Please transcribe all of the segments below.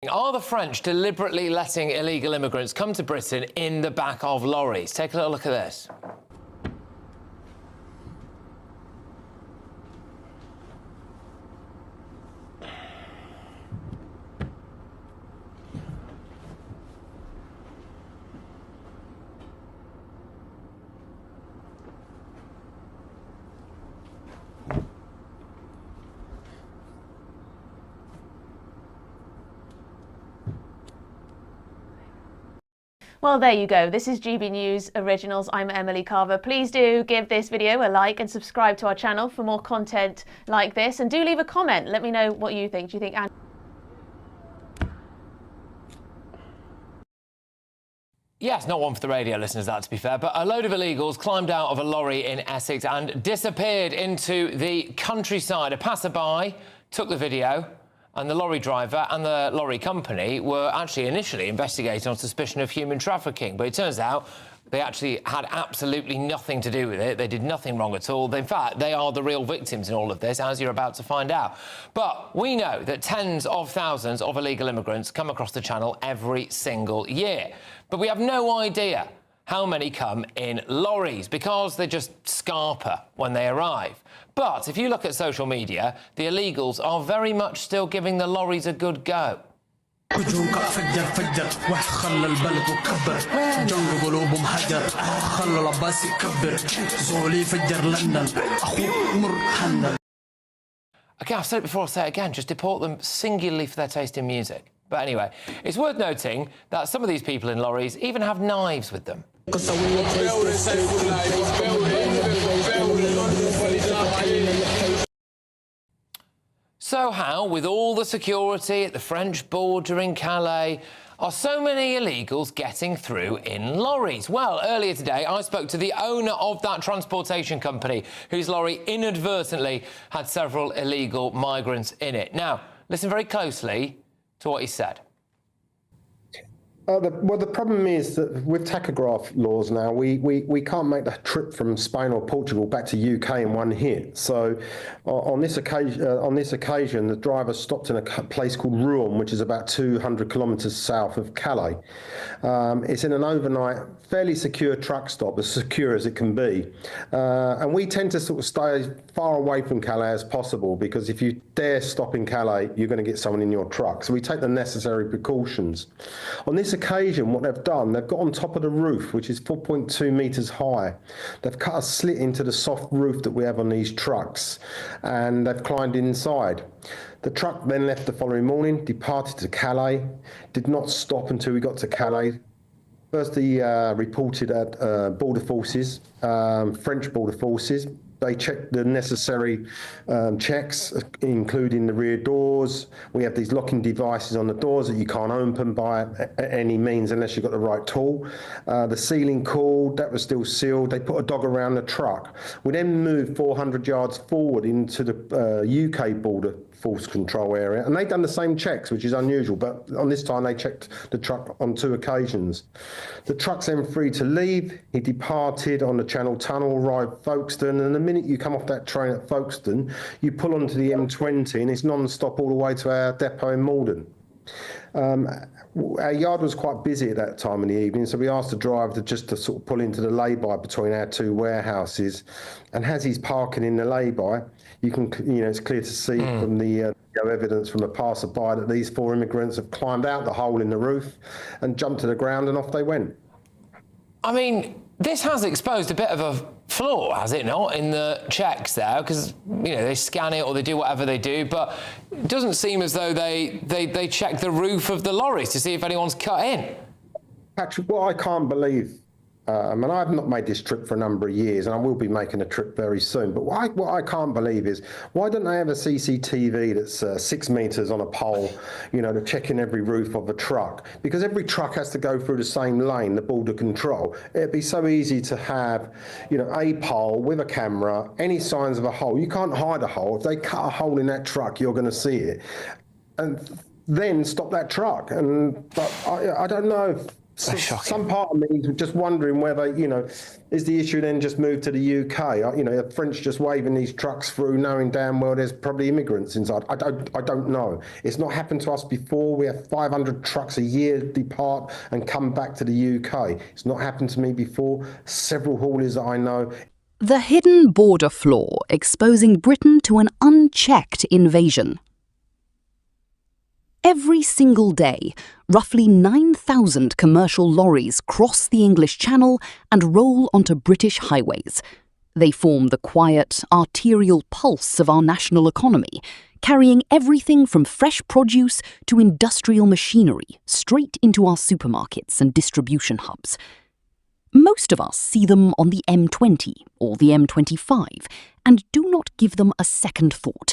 Are the French deliberately letting illegal immigrants come to Britain in the back of lorries? Take a little look at this. Well, there you go. This is GB News Originals. I'm Emily Carver. Please do give this video a like and subscribe to our channel for more content like this. And do leave a comment. Let me know what you think. Do you think... Yes, not one for the radio listeners, that to be fair, but a load of illegals climbed out of a lorry in Essex and disappeared into the countryside. A passerby took the video, and the lorry driver and the lorry company were actually initially investigated on suspicion of human trafficking. But it turns out they actually had absolutely nothing to do with it. They did nothing wrong at all. In fact, they are the real victims in all of this, as you're about to find out. But we know that tens of thousands of illegal immigrants come across the channel every single year. But we have no idea how many come in lorries, because they just scarper when they arrive. But if you look at social media, the illegals are very much still giving the lorries a good go. Okay, I've said it before, I'll say it again, just deport them singularly for their taste in music. But anyway, it's worth noting that some of these people in lorries even have knives with them. So how, with all the security at the French border in Calais, are so many illegals getting through in lorries? Well, earlier today, I spoke to the owner of that transportation company whose lorry inadvertently had several illegal migrants in it. Now, listen very closely to what he said. Well, the problem is that with tachograph laws now, we can't make the trip from Spain or Portugal back to UK in one hit. So on this occasion, the driver stopped in a place called Rouen, which is about 200 kilometres south of Calais. It's in an overnight, fairly secure truck stop, as secure as it can be. And we tend to sort of stay far away from Calais as possible, because if you dare stop in Calais, you're going to get someone in your truck. So we take the necessary precautions. On this occasion, what they've done, they've got on top of the roof, which is 4.2 metres high. They've cut a slit into the soft roof that we have on these trucks, and they've climbed inside. The truck then left the following morning, departed to Calais, did not stop until we got to Calais. First, he reported at border forces, French border forces. They checked the necessary checks, including the rear doors. We have these locking devices on the doors that you can't open by any means unless you've got the right tool. The ceiling cooled, that was still sealed. They put a dog around the truck. We then moved 400 yards forward into the UK border force control area, and they've done the same checks, which is unusual, but on this time they checked the truck on 2 occasions. The truck's then free to leave. He departed on the Channel Tunnel, arrived Folkestone, and the minute you come off that train at Folkestone, you pull onto the M20 and it's non-stop all the way to our depot in Malden. Our yard was quite busy at that time in the evening, so we asked the driver to sort of pull into the lay-by between our 2 warehouses. And as he's parking in the lay-by, you can, it's clear to see from the evidence from a passerby that these 4 immigrants have climbed out the hole in the roof and jumped to the ground, and off they went. I mean, this has exposed a bit of a flaw, has it not, in the checks there? Because, they scan it or they do whatever they do, but it doesn't seem as though they check the roof of the lorries to see if anyone's cut in. Patrick, what I can't believe, and I've not made this trip for a number of years, and I will be making a trip very soon, but what I can't believe is, why don't they have a CCTV that's 6 metres on a pole, to check in every roof of a truck? Because every truck has to go through the same lane, the border control. It'd be so easy to have, a pole with a camera, any signs of a hole. You can't hide a hole. If they cut a hole in that truck, you're going to see it. And then stop that truck. But I don't know if some part of me is just wondering whether, is the issue then just moved to the UK? The French just waving these trucks through, knowing damn well there's probably immigrants inside. I don't know. It's not happened to us before. We have 500 trucks a year depart and come back to the UK. It's not happened to me before. Several hauliers that I know. The hidden border flaw exposing Britain to an unchecked invasion. Every single day, roughly 9,000 commercial lorries cross the English Channel and roll onto British highways. They form the quiet, arterial pulse of our national economy, carrying everything from fresh produce to industrial machinery straight into our supermarkets and distribution hubs. Most of us see them on the M20 or the M25 and do not give them a second thought.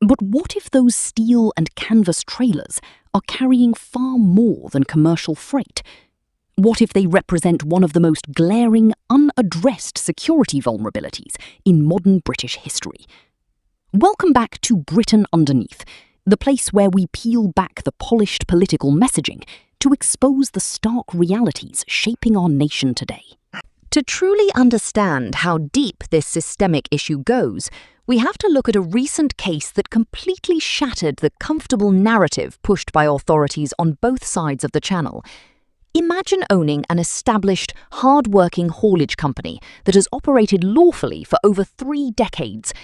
But what if those steel and canvas trailers are carrying far more than commercial freight? What if they represent one of the most glaring, unaddressed security vulnerabilities in modern British history? Welcome back to Britain Underneath, the place where we peel back the polished political messaging to expose the stark realities shaping our nation today. To truly understand how deep this systemic issue goes, we have to look at a recent case that completely shattered the comfortable narrative pushed by authorities on both sides of the Channel. Imagine owning an established, hard-working haulage company that has operated lawfully for over 3 decades.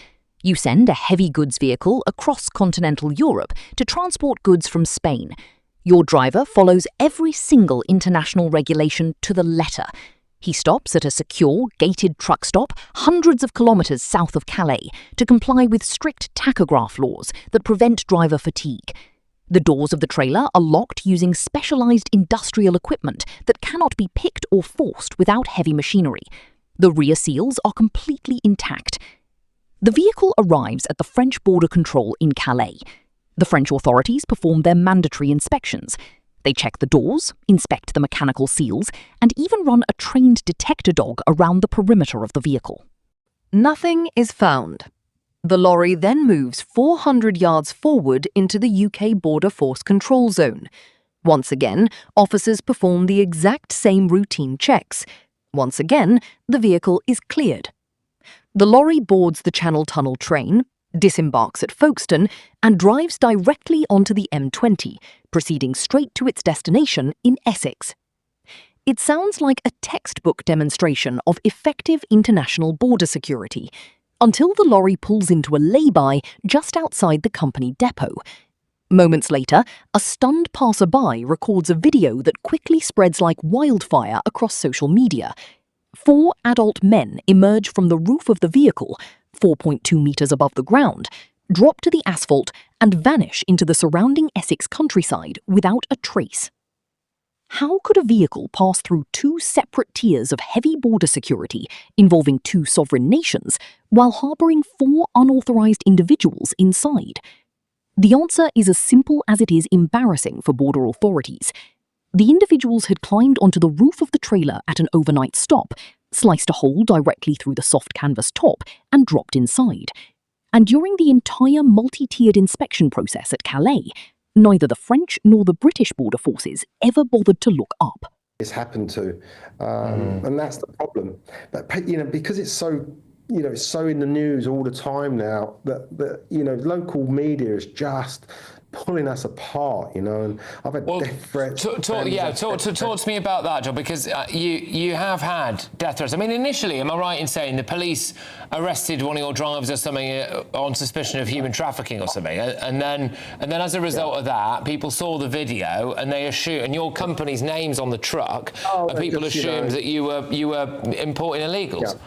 You send a heavy goods vehicle across continental Europe to transport goods from Spain. Your driver follows every single international regulation to the letter. He stops at a secure, gated truck stop hundreds of kilometres south of Calais to comply with strict tachograph laws that prevent driver fatigue. The doors of the trailer are locked using specialised industrial equipment that cannot be picked or forced without heavy machinery. The rear seals are completely intact. The vehicle arrives at the French border control in Calais. The French authorities perform their mandatory inspections. They check the doors, inspect the mechanical seals, and even run a trained detector dog around the perimeter of the vehicle. Nothing is found. The lorry then moves 400 yards forward into the UK Border Force Control Zone. Once again, officers perform the exact same routine checks. Once again, the vehicle is cleared. The lorry boards the Channel Tunnel train, disembarks at Folkestone, and drives directly onto the M20, proceeding straight to its destination in Essex. It sounds like a textbook demonstration of effective international border security, until the lorry pulls into a lay-by just outside the company depot. Moments later, a stunned passerby records a video that quickly spreads like wildfire across social media. 4 adult men emerge from the roof of the vehicle, 4.2 metres above the ground, drop to the asphalt and vanish into the surrounding Essex countryside without a trace. How could a vehicle pass through 2 separate tiers of heavy border security involving 2 sovereign nations while harbouring 4 unauthorised individuals inside? The answer is as simple as it is embarrassing for border authorities. The individuals had climbed onto the roof of the trailer at an overnight stop, sliced a hole directly through the soft canvas top, and dropped inside. And during the entire multi-tiered inspection process at Calais, neither the French nor the British border forces ever bothered to look up. It's happened to, and that's the problem. But because it's so, it's so in the news all the time now that local media is just pulling us apart, and I've had death threats. Talk to me about that, John, because you have had death threats. I mean, initially, am I right in saying the police arrested one of your drivers or something on suspicion of human trafficking or something, and then as a result of that, people saw the video and they assumed, and your company's name's on the truck, and people assumed that you were importing illegals. Yeah.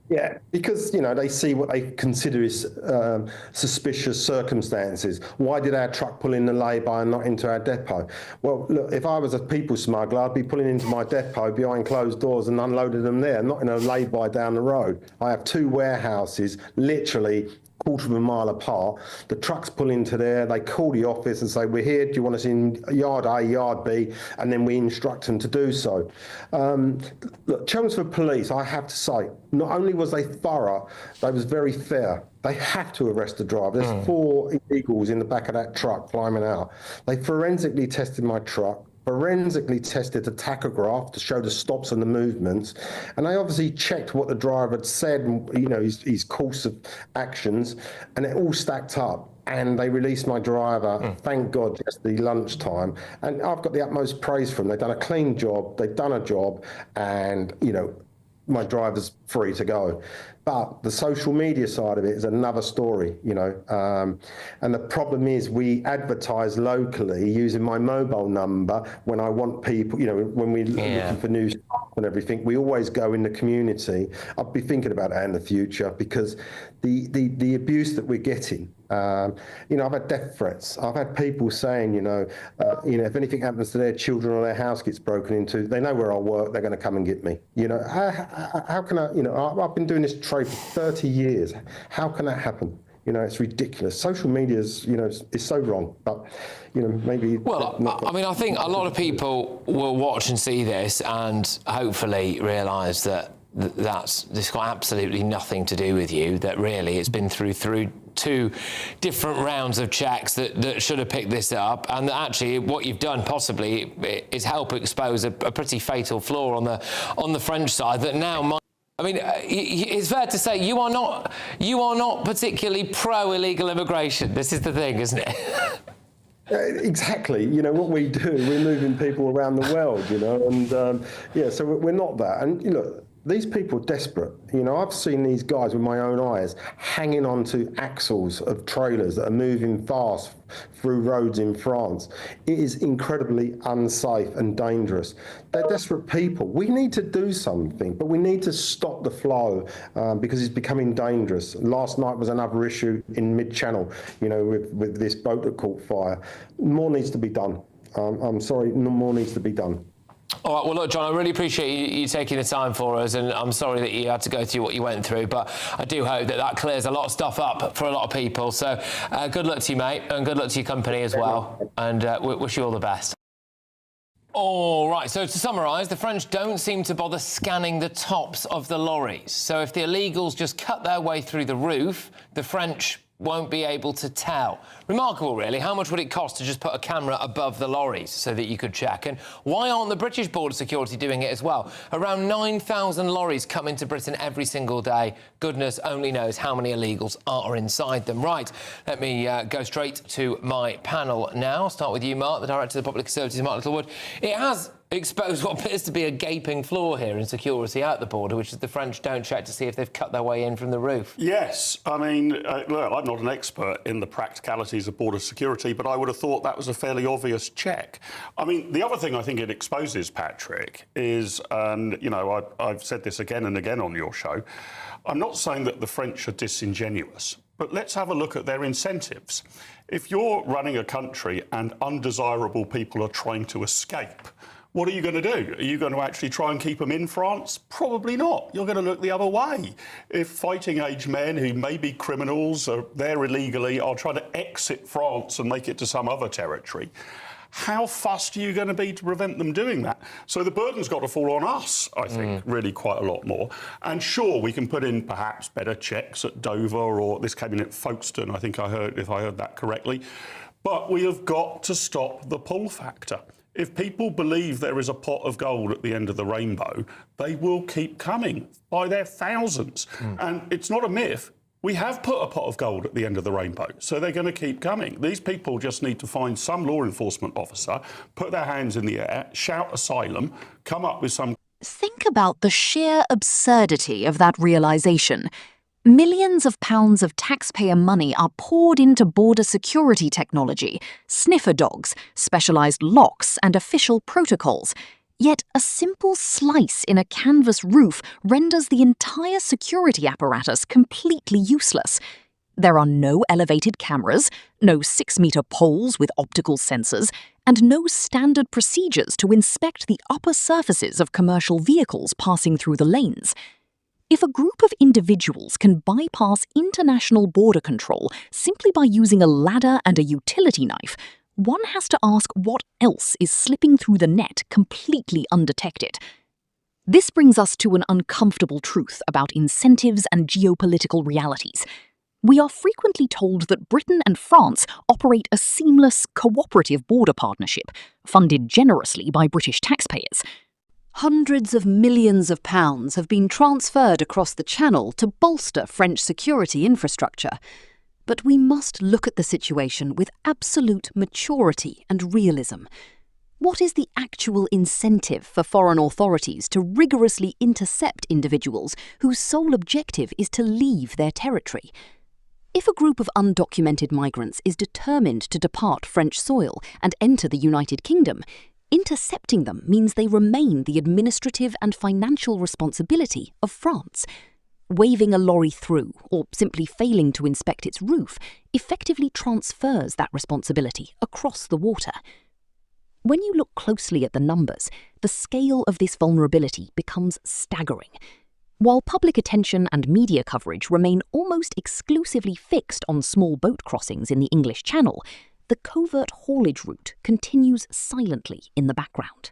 Yeah, because, they see what they consider is suspicious circumstances. Why did our truck pull in the lay-by and not into our depot? Well, look, if I was a people smuggler, I'd be pulling into my depot behind closed doors and unloading them there, not in a lay-by down the road. I have 2 warehouses, literally quarter of a mile apart. The trucks pull into there, they call the office and say, we're here, do you want us in yard A, yard B? And then we instruct them to do so. Look, Chelmsford Police, I have to say, not only was they thorough, they was very fair. They have to arrest the driver. There's 4 illegals in the back of that truck climbing out. They forensically tested my truck. forensically tested the tachograph to show the stops and the movements, and they obviously checked what the driver had said, you know, his course of actions, and it all stacked up. And they released my driver, thank God, just the lunchtime. And I've got the utmost praise for them. They've done a clean job, they've done a job, and, you know, my driver's free to go. But the social media side of it is another story, you know. And the problem is we advertise locally using my mobile number when I want people, you know, when we're looking for new stuff and everything, we always go in the community. I'll be thinking about that in the future because the abuse that we're getting, you know, I've had death threats. I've had people saying, you know, if anything happens to their children or their house gets broken into, they know where I work, they're going to come and get me. You know, how can I, you know, I've been doing this trade for 30 years. How can that happen? You know, it's ridiculous. Social media is, you know, is so wrong. But, you know, maybe... Well, I mean, I think a lot of people will watch and see this and hopefully realise that this got absolutely nothing to do with you, that really it's been through two different rounds of checks that should have picked this up, and that actually what you've done possibly is help expose a pretty fatal flaw on the French side that now might... I mean, it's fair to say you are not particularly pro-illegal immigration. This is the thing, isn't it? Exactly. You know, what we do, we're moving people around the world, you know, and yeah, so we're not that. And, you know, these people are desperate. You know, I've seen these guys with my own eyes hanging onto axles of trailers that are moving fast through roads in France. It is incredibly unsafe and dangerous. They're desperate people. We need to do something, but we need to stop the flow because it's becoming dangerous. Last night was another issue in mid-channel, you know, with this boat that caught fire. More needs to be done. I'm sorry, more needs to be done. All right, well, look, John, I really appreciate you taking the time for us, and I'm sorry that you had to go through what you went through, but I do hope that clears a lot of stuff up for a lot of people. So good luck to you, mate, and good luck to your company as well, and we wish you all the best. All right, so to summarise, the French don't seem to bother scanning the tops of the lorries. So if the illegals just cut their way through the roof, the French won't be able to tell. Remarkable, really. How much would it cost to just put a camera above the lorries so that you could check? And why aren't the British Border Security doing it as well? Around 9,000 lorries come into Britain every single day. Goodness only knows how many illegals are inside them. Right, let me go straight to my panel now. I'll start with you, Mark, the Director of the Public Services, Mark Littlewood. It has exposed what appears to be a gaping flaw here in security at the border, which is the French don't check to see if they've cut their way in from the roof. Yes, I mean, look, I'm not an expert in the practicalities of border security, but I would have thought that was a fairly obvious check. I mean, the other thing I think it exposes, Patrick, is, and, you know, I've said this again and again on your show, I'm not saying that the French are disingenuous, but let's have a look at their incentives. If you're running a country and undesirable people are trying to escape, what are you going to do? Are you going to actually try and keep them in France? Probably not. You're going to look the other way. If fighting-age men who may be criminals are there illegally are trying to exit France and make it to some other territory, how fussed are you going to be to prevent them doing that? So the burden's got to fall on us, I think, really quite a lot more. And sure, we can put in perhaps better checks at Dover, or this came in at Folkestone, I think I heard, if I heard that correctly. But we have got to stop the pull factor. If people believe there is a pot of gold at the end of the rainbow, they will keep coming by their thousands. And it's not a myth. We have put a pot of gold at the end of the rainbow, so they're going to keep coming. These people just need to find some law enforcement officer, put their hands in the air, shout asylum, come up with some... Think about the sheer absurdity of that realisation. Millions of pounds of taxpayer money are poured into border security technology, sniffer dogs, specialised locks and official protocols. Yet a simple slice in a canvas roof renders the entire security apparatus completely useless. There are no elevated cameras, no 6-metre poles with optical sensors, and no standard procedures to inspect the upper surfaces of commercial vehicles passing through the lanes. If a group of individuals can bypass international border control simply by using a ladder and a utility knife, one has to ask what else is slipping through the net completely undetected. This brings us to an uncomfortable truth about incentives and geopolitical realities. We are frequently told that Britain and France operate a seamless, cooperative border partnership, funded generously by British taxpayers. Hundreds of millions of pounds have been transferred across the Channel to bolster French security infrastructure. But we must look at the situation with absolute maturity and realism. What is the actual incentive for foreign authorities to rigorously intercept individuals whose sole objective is to leave their territory? If a group of undocumented migrants is determined to depart French soil and enter the United Kingdom, intercepting them means they remain the administrative and financial responsibility of France. Waving a lorry through, or simply failing to inspect its roof, effectively transfers that responsibility across the water. When you look closely at the numbers, the scale of this vulnerability becomes staggering. While public attention and media coverage remain almost exclusively fixed on small boat crossings in the English Channel, the covert haulage route continues silently in the background.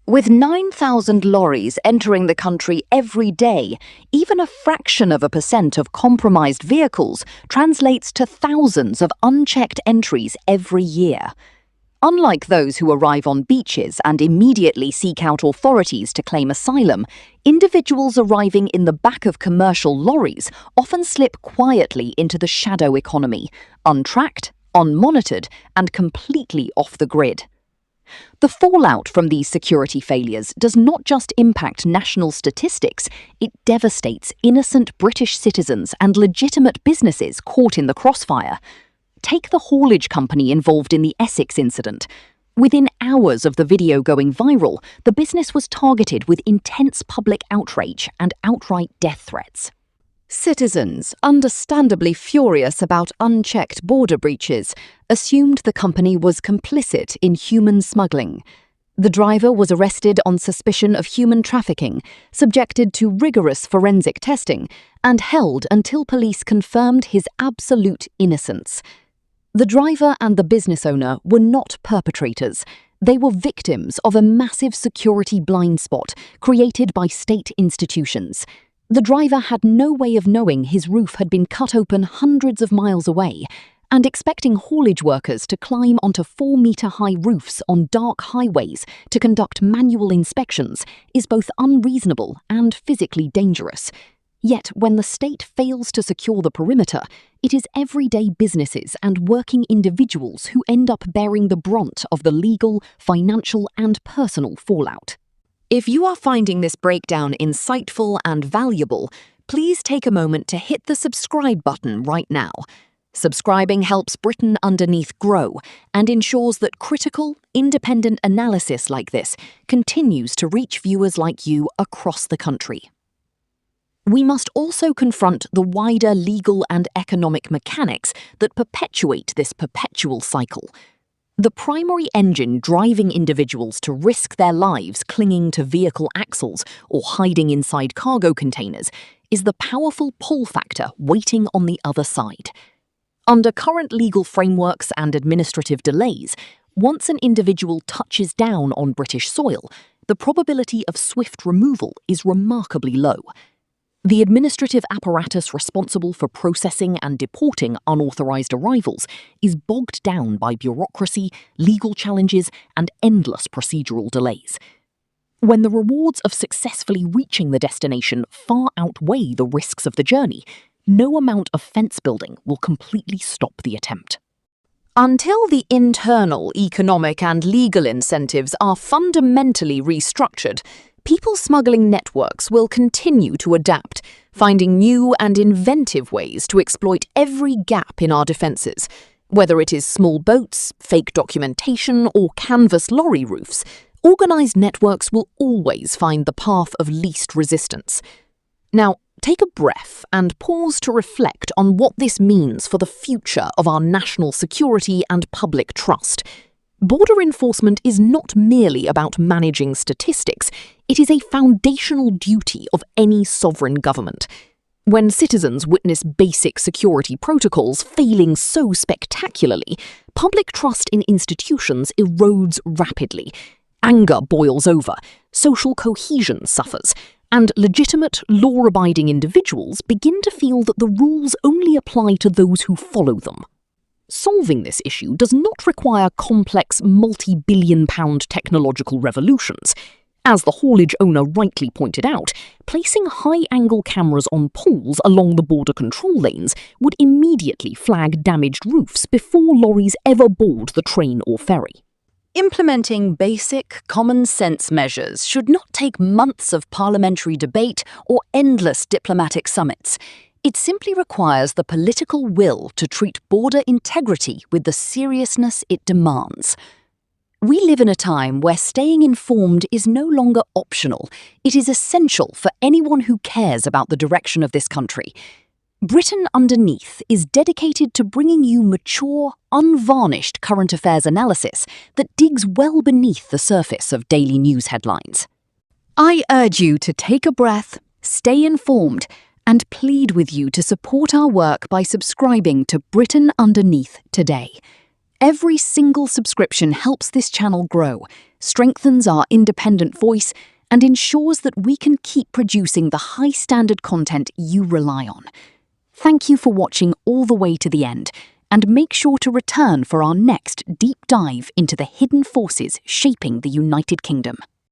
With 9,000 lorries entering the country every day, even a fraction of a percent of compromised vehicles translates to thousands of unchecked entries every year. Unlike those who arrive on beaches and immediately seek out authorities to claim asylum, individuals arriving in the back of commercial lorries often slip quietly into the shadow economy, untracked, unmonitored, and completely off the grid. The fallout from these security failures does not just impact national statistics, it devastates innocent British citizens and legitimate businesses caught in the crossfire. Take the haulage company involved in the Essex incident. Within hours of the video going viral, the business was targeted with intense public outrage and outright death threats. Citizens, understandably furious about unchecked border breaches, assumed the company was complicit in human smuggling. The driver was arrested on suspicion of human trafficking, subjected to rigorous forensic testing, and held until police confirmed his absolute innocence. The driver and the business owner were not perpetrators. They were victims of a massive security blind spot created by state institutions. The driver had no way of knowing his roof had been cut open hundreds of miles away, and expecting haulage workers to climb onto 4-metre-high roofs on dark highways to conduct manual inspections is both unreasonable and physically dangerous. Yet, when the state fails to secure the perimeter, it is everyday businesses and working individuals who end up bearing the brunt of the legal, financial, and personal fallout. If you are finding this breakdown insightful and valuable, please take a moment to hit the subscribe button right now. Subscribing helps Britain Underneath grow and ensures that critical, independent analysis like this continues to reach viewers like you across the country. We must also confront the wider legal and economic mechanics that perpetuate this perpetual cycle. The primary engine driving individuals to risk their lives clinging to vehicle axles or hiding inside cargo containers is the powerful pull factor waiting on the other side. Under current legal frameworks and administrative delays, once an individual touches down on British soil, the probability of swift removal is remarkably low. The administrative apparatus responsible for processing and deporting unauthorised arrivals is bogged down by bureaucracy, legal challenges, and endless procedural delays. When the rewards of successfully reaching the destination far outweigh the risks of the journey, no amount of fence building will completely stop the attempt. Until the internal economic and legal incentives are fundamentally restructured, people smuggling networks will continue to adapt, finding new and inventive ways to exploit every gap in our defences. Whether it is small boats, fake documentation, or canvas lorry roofs, organised networks will always find the path of least resistance. Now, take a breath and pause to reflect on what this means for the future of our national security and public trust. Border enforcement is not merely about managing statistics, it is a foundational duty of any sovereign government. When citizens witness basic security protocols failing so spectacularly, public trust in institutions erodes rapidly. Anger boils over, social cohesion suffers, and legitimate, law-abiding individuals begin to feel that the rules only apply to those who follow them. Solving this issue does not require complex, multi-billion-pound technological revolutions. As the haulage owner rightly pointed out, placing high-angle cameras on poles along the border control lanes would immediately flag damaged roofs before lorries ever board the train or ferry. Implementing basic, common-sense measures should not take months of parliamentary debate or endless diplomatic summits. It simply requires the political will to treat border integrity with the seriousness it demands. We live in a time where staying informed is no longer optional. It is essential for anyone who cares about the direction of this country. Britain Underneath is dedicated to bringing you mature, unvarnished current affairs analysis that digs well beneath the surface of daily news headlines. I urge you to take a breath, stay informed, and plead with you to support our work by subscribing to Britain Underneath today. Every single subscription helps this channel grow, strengthens our independent voice, and ensures that we can keep producing the high-standard content you rely on. Thank you for watching all the way to the end, and make sure to return for our next deep dive into the hidden forces shaping the United Kingdom.